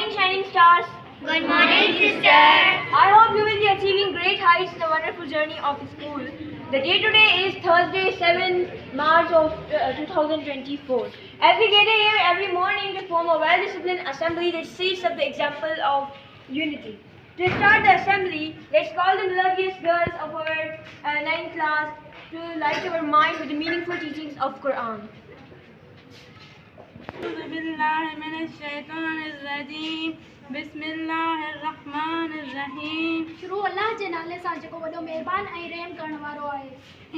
morning, shining stars. Good morning, sister. I hope you will be achieving great heights in the wonderful journey of school. The day today is Thursday, 7th March of 2024. As we gather here every morning to form a well-disciplined assembly that sets up the example of unity. To start the assembly, let's call the melodious girls of our 9th class to light our mind with the meaningful teachings of Quran. बिस्मिल्लाहिर्रहमानिर्रहीम शुरू अल्लाह जे नाले सां जेको वॾो महिरबान ऐं रहम करण वारो आहे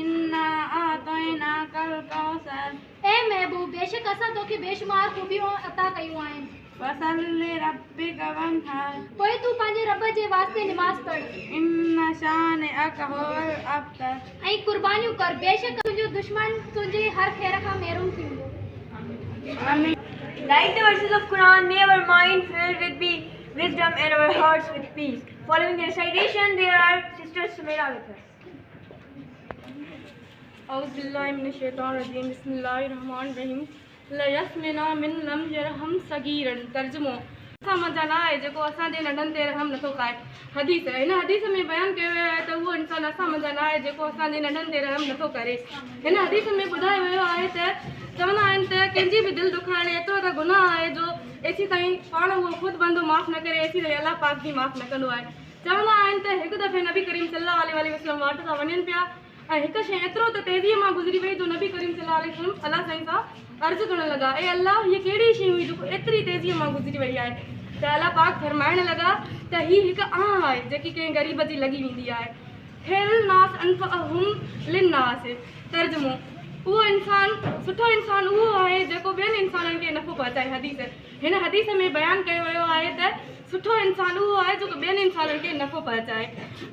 इन्ना आतैनाकल कौसर ए महबूब बेशक असां तोखे बेशुमार खूबियूं अता कयूं आहिनि फसल्लि रब्बिक वन्हर पोइ तूं पंहिंजे रब जे वास्ते निमाज़ पढ़ इन्ना शानिअक हुवल अब्तर ऐं कुर्बानियूं कर बेशक तुंहिंजो दुश्मन तुंहिंजे हर ख़ैर खां महरूम थींदो आमीन. Like the verses of Quran, may our mind filled with wisdom and our hearts with peace. Following the recitation, there are Sister Sumaira with us. أعوذ بالله من الشيطان الرجيم بسم الله الرحمن الرحيم لا يسمنا من لم يرحم صغيرا तर्जुमो असां मज़ा न आहे जेको असांजे नंढनि ते रहम नथो खाए हदीस हिन हदीस में बयानु कयो वियो आहे त उहो इंसानु असां मज़ा न आहे जेको असांजे नंढनि ते रहम नथो करे हिन हदीस में ॿुधायो वियो आहे त चवंदा आहिनि त कंहिंजी बि दिलि दुखाइण एतिरो त गुनाह आहे जो एसी ताईं पाण उहो ख़ुदि बंदो माफ़ु न करे एसी ताईं अलाह पाक बि माफ़ु न कंदो आहे चवंदा आहिनि त हिकु दफ़े नबी करीम सल्लल्लाहु अलैहि वसल्लम वाट सां वञनि पिया ऐं हिकु शइ एतिरो त तेज़ीअ मां गुज़री वई जो नबी करीम सल्लल्लाहु अलैहि वसल्लम अलाह साईं सां अर्ज़ु करणु लॻा ऐं अलाह हीअ कहिड़ी शइ हुई जेको एतिरी तेज़ीअ मां गुज़री वई आहे त अलाह पाक फरमाइण लॻा त हीअ हिकु आह आहे जेकी कंहिं ग़रीब जी लॻी वेंदी आहे खैर नास अनफअहुम लिन्नास तर्जुमो उहो इंसानु सुठो इंसानु उहो आहे जेको ॿियनि इंसाननि खे नफ़ो पहुचाए हिन हदीस में बयानु कयो वियो आहे त सुठो इंसानु उहो आहे जेको ॿियनि इंसाननि खे नफ़ो पहुचाए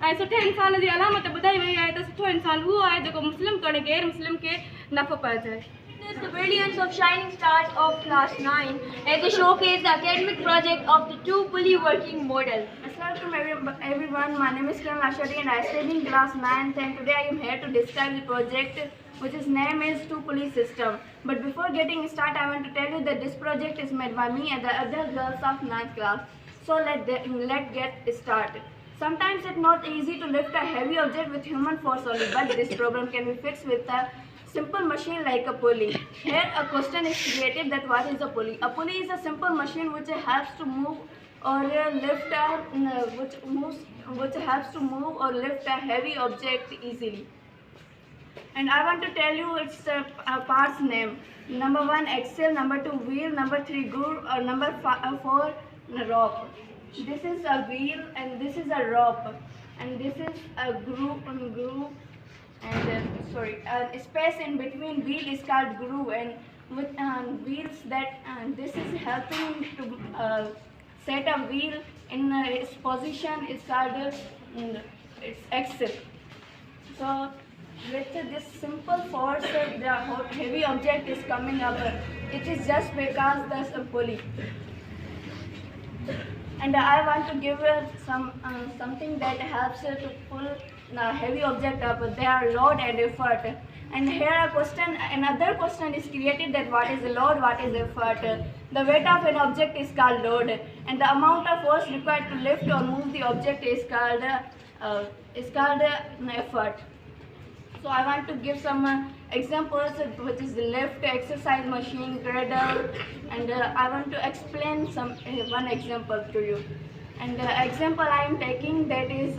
ऐं सुठे इंसान जी अलामत ॿुधाई वई आहे त सुठो इंसानु उहो आहे जेको मुस्लिम करे गैर मुस्लिम खे नफ़ो पहुचाए. The brilliance of shining stars of class 9 as they showcase the academic project of the two pulley working model. Assalamualaikum everyone, my name is Karan Ashari and I study in class 9th and today I am here to describe the project which is name is two pulley system. But before getting started I want to tell you that this project is made by me and the other girls of 9th class. So let's get started. Sometimes it's not easy to lift a heavy object with human force only, but this problem can be fixed with a simple machine like a pulley. Here a question is created that what is a pulley? A pulley is a simple machine which helps to move or lift or lift a heavy object easily. And I want to tell you its parts name. Number 1 axle, number 2 wheel, number 3 groove, or number 4 rope. This is a wheel and this is a rope and this is a groove and space in between wheel is called groove and with wheels that this is helping to set a wheel in its position is called its axle. So with this simple force the heavy object is coming up. It is just because there's a pulley. And I want to give something that helps to pull the heavy object up. They are load and effort. And here another question is created that what is load, what is effort. The weight of an object is called load and the amount of force required to lift or move the object is called effort. So I want to give some examples which is lift, exercise machine, cradle, and I want to explain one example to you. And the example I am taking that is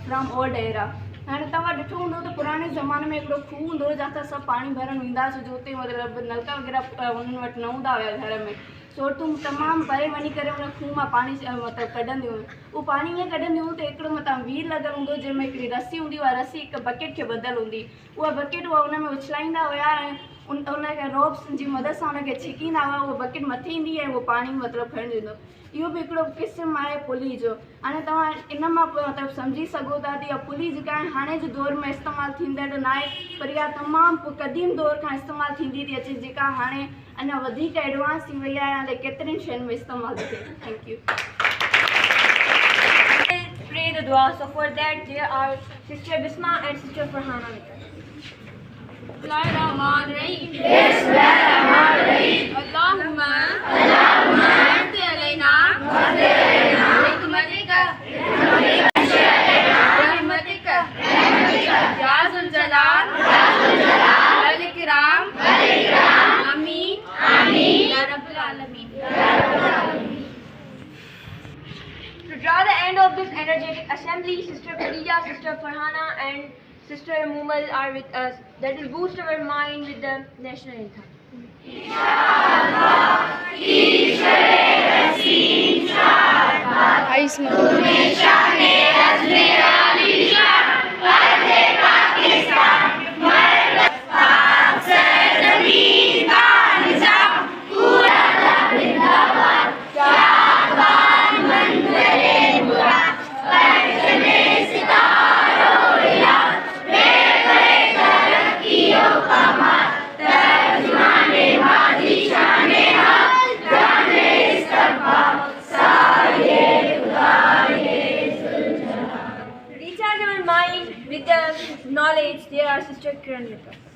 from old era. हाणे तव्हां ॾिठो हूंदो त पुराणे ज़माने में हिकिड़ो खूह हूंदो हो जिते सभु पाणी भरण वेंदा हुआसीं जो हुते मतिलबु नलका वग़ैरह उन्हनि वटि न हूंदा हुया घर में सोटूं तमामु परे वञी करे उन खूह मां पाणी मतिलबु कढंदियूं हुयूं उहो पाणी ईअं कढंदियूं हुयूं त हिकिड़ो मतिलबु व्हील लॻल हूंदो जंहिंमें हिकिड़ी रसी हूंदी उहा रसी हिकु बकेट खे ॿधल हूंदी उहा बकेट उन में उछलाईंदा हुया ऐं उनखे रोप्स जी मदद सां उनखे छिकींदा हुआ उहा बकेट मथे ईंदी ऐं उहो पाणी मतिलबु खणिजी वेंदो इहो बि हिकिड़ो क़िस्म आहे पुली जो. हाणे तव्हां इन मां मतिलबु सम्झी सघो था त इहा पुली जेका आहे हाणे जे दौर में इस्तेमालु थींदड़ न आहे पर इहा तमामु क़दीम दौर खां इस्तेमालु थींदी थी अचे जेका हाणे अञा वधीक एडवांस थी वई आहे हाणे केतिरनि शयुनि में इस्तेमालु थी थिए. Thank you. Pray the dua. So for that there are Sister Bisma and Sister Farhana with us. Bismillahirrahmanirrahim. Bismillahirrahmanirrahim. Allahumma Allahumma anzil alayna energetic assembly. Sister Khadija, Sister Farhana, and Sister Mumal are with us. That will boost our mind with the national anthem. To recharge our mind with the knowledge, there are Sister Kiran with us.